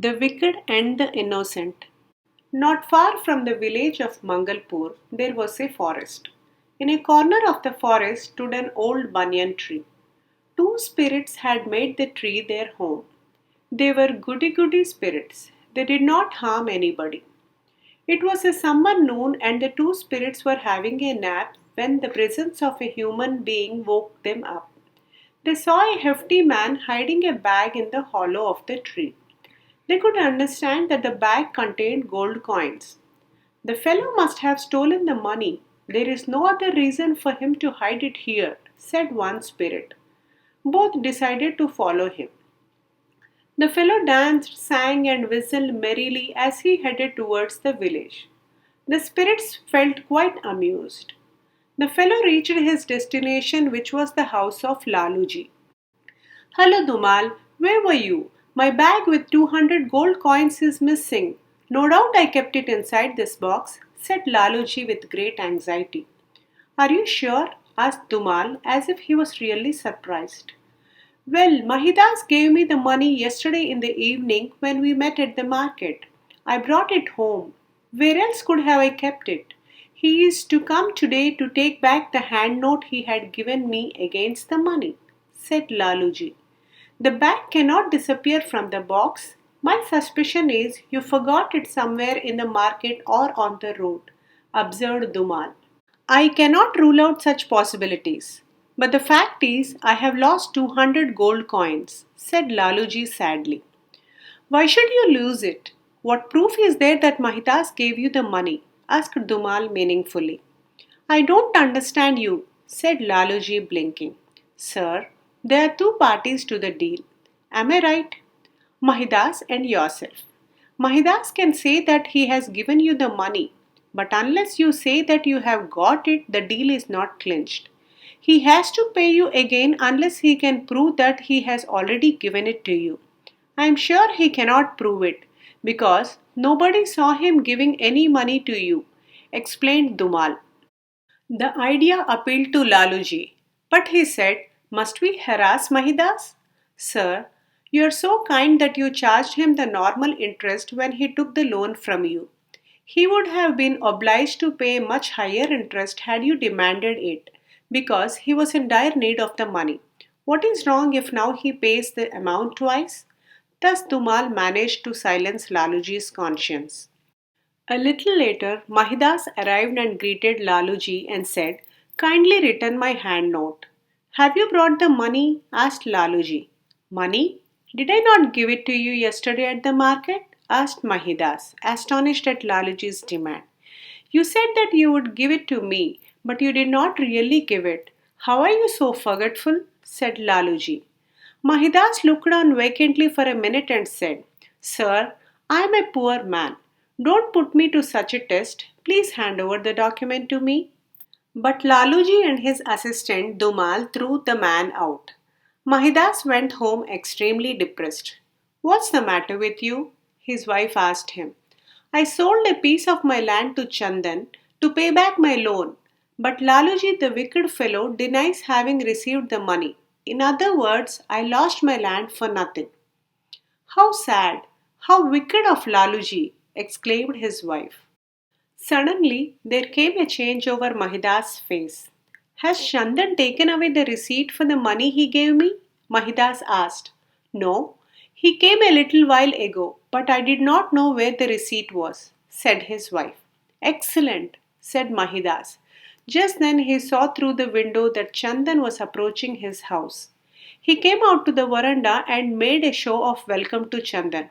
The wicked and the innocent. Not far from the village of Mangalpur, there was a forest. In a corner of the forest stood an old banyan tree. Two spirits had made the tree their home. They were goody-goody spirits. They did not harm anybody. It was a summer noon and the two spirits were having a nap when the presence of a human being woke them up. They saw a hefty man hiding a bag in the hollow of the tree. They could understand that the bag contained gold coins. The fellow must have stolen the money. There is no other reason for him to hide it here, said one spirit. Both decided to follow him. The fellow danced, sang, and whistled merrily as he headed towards the village. The spirits felt quite amused. The fellow reached his destination, which was the house of Laluji. Hello, Dumal, where were you? My bag with 200 gold coins is missing. No doubt I kept it inside this box, said Laluji with great anxiety. Are you sure? Asked Dumal as if he was really surprised. Well, Mahidas gave me the money yesterday in the evening when we met at the market. I brought it home. Where else could have I kept it? He is to come today to take back the hand note he had given me against the money, said Laluji. The bag cannot disappear from the box. My suspicion is you forgot it somewhere in the market or on the road, observed Dumal. I cannot rule out such possibilities. But the fact is, I have lost 200 gold coins, said Laluji sadly. Why should you lose it? What proof is there that Mahidas gave you the money? Asked Dumal meaningfully. I don't understand you, said Laluji blinking. Sir, there are two parties to the deal. Am I right? Mahidas and yourself. Mahidas can say that he has given you the money, but unless you say that you have got it, the deal is not clinched. He has to pay you again unless he can prove that he has already given it to you. I am sure he cannot prove it because nobody saw him giving any money to you, explained Dumal. The idea appealed to Laluji, but he said, Must we harass Mahidas? Sir, you are so kind that you charged him the normal interest when he took the loan from you. He would have been obliged to pay much higher interest had you demanded it, because he was in dire need of the money. What is wrong if now he pays the amount twice? Thus Dumal managed to silence Laluji's conscience. A little later, Mahidas arrived and greeted Laluji and said, Kindly return my hand note. Have you brought the money? Asked Laluji. Money? Did I not give it to you yesterday at the market? Asked Mahidas, astonished at Laluji's demand. You said that you would give it to me, but you did not really give it. How are you so forgetful? Said Laluji. Mahidas looked on vacantly for a minute and said, Sir, I am a poor man. Don't put me to such a test. Please hand over the document to me. But Laluji and his assistant Dumal threw the man out. Mahidas went home extremely depressed. What's the matter with you? His wife asked him. I sold a piece of my land to Chandan to pay back my loan, but Laluji, the wicked fellow, denies having received the money. In other words, I lost my land for nothing. How sad! How wicked of Laluji! Exclaimed his wife. Suddenly, there came a change over Mahidas' face. Has Chandan taken away the receipt for the money he gave me? Mahidas asked. No, he came a little while ago, but I did not know where the receipt was, said his wife. Excellent, said Mahidas. Just then he saw through the window that Chandan was approaching his house. He came out to the veranda and made a show of welcome to Chandan.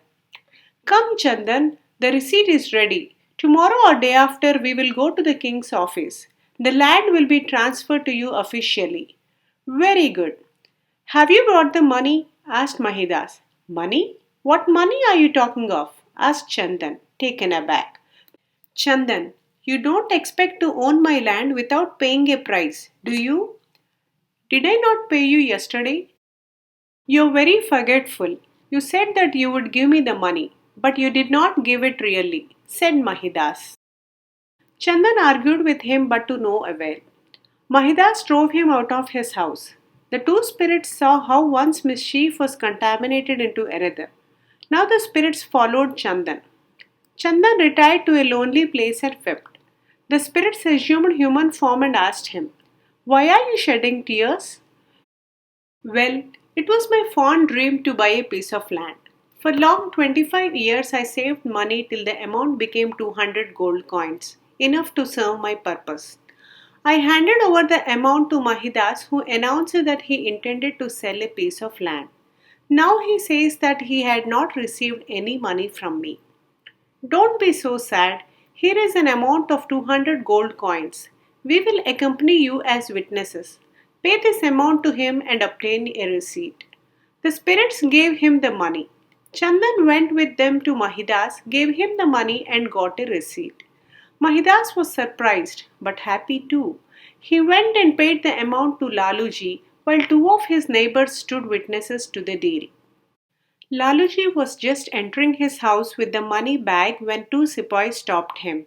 Come, Chandan, the receipt is ready. Tomorrow or day after, we will go to the king's office. The land will be transferred to you officially. Very good. Have you brought the money? Asked Mahidas. Money? What money are you talking of? Asked Chandan, taken aback. Chandan, you don't expect to own my land without paying a price, do you? Did I not pay you yesterday? You're very forgetful. You said that you would give me the money, but you did not give it really, said Mahidas. Chandan argued with him but to no avail. Mahidas drove him out of his house. The two spirits saw how one's mischief was contaminated into another. Now the spirits followed Chandan. Chandan retired to a lonely place and wept. The spirits assumed human form and asked him, "Why are you shedding tears?" "Well, it was my fond dream to buy a piece of land. For long 25 years I saved money till the amount became 200 gold coins, enough to serve my purpose. I handed over the amount to Mahidas, who announced that he intended to sell a piece of land. Now he says that he had not received any money from me. Don't be so sad. Here is an amount of 200 gold coins. We will accompany you as witnesses. Pay this amount to him and obtain a receipt." The spirits gave him the money. Chandan went with them to Mahidas, gave him the money, and got a receipt. Mahidas was surprised but happy too. He went and paid the amount to Laluji, while two of his neighbors stood witnesses to the deal. Laluji was just entering his house with the money bag when two sepoys stopped him.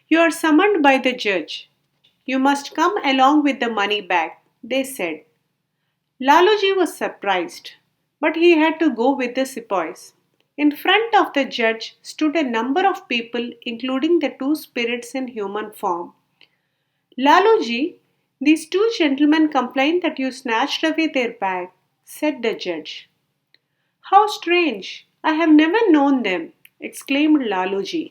"You are summoned by the judge. You must come along with the money bag," they said. Laluji was surprised, but he had to go with the sepoys. In front of the judge stood a number of people, including the two spirits in human form. "Laluji, these two gentlemen complain that you snatched away their bag," said the judge. "How strange! I have never known them," exclaimed Laluji.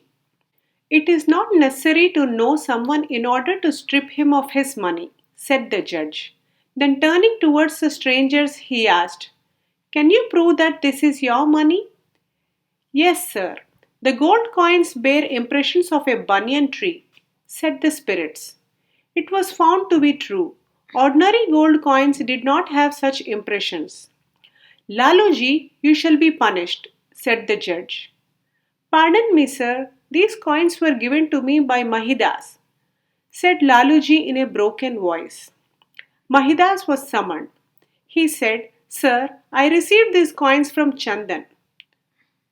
"It is not necessary to know someone in order to strip him of his money," said the judge. Then turning towards the strangers, he asked, "Can you prove that this is your money?" "Yes, sir. The gold coins bear impressions of a banyan tree," said the spirits. It was found to be true. Ordinary gold coins did not have such impressions. "Laluji, you shall be punished," said the judge. "Pardon me, sir. These coins were given to me by Mahidas," said Laluji in a broken voice. Mahidas was summoned. He said, "Sir, I received these coins from Chandan."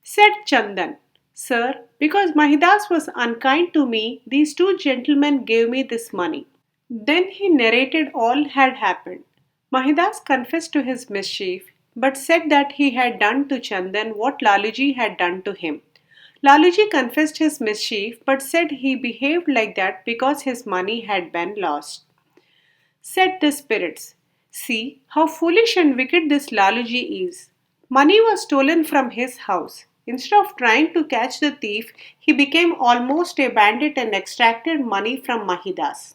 Said Chandan, "Sir, because Mahidas was unkind to me, these two gentlemen gave me this money." Then he narrated all had happened. Mahidas confessed to his mischief, but said that he had done to Chandan what Laluji had done to him. Laluji confessed his mischief, but said he behaved like that because his money had been lost. Said the spirits, "See how foolish and wicked this Laluji is. Money was stolen from his house. Instead of trying to catch the thief, he became almost a bandit and extracted money from Mahidas.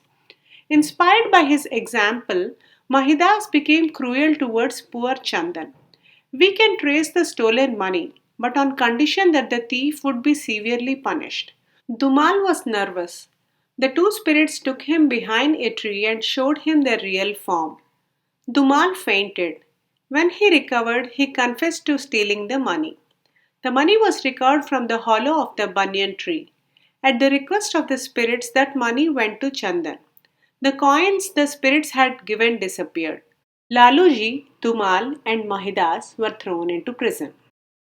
Inspired by his example, Mahidas became cruel towards poor Chandan. We can trace the stolen money, but on condition that the thief would be severely punished." Dumal was nervous. The two spirits took him behind a tree and showed him their real form. Dumal fainted. When he recovered, he confessed to stealing the money. The money was recovered from the hollow of the banyan tree. At the request of the spirits, that money went to Chandan. The coins the spirits had given disappeared. Laluji, Dumal, and Mahidas were thrown into prison.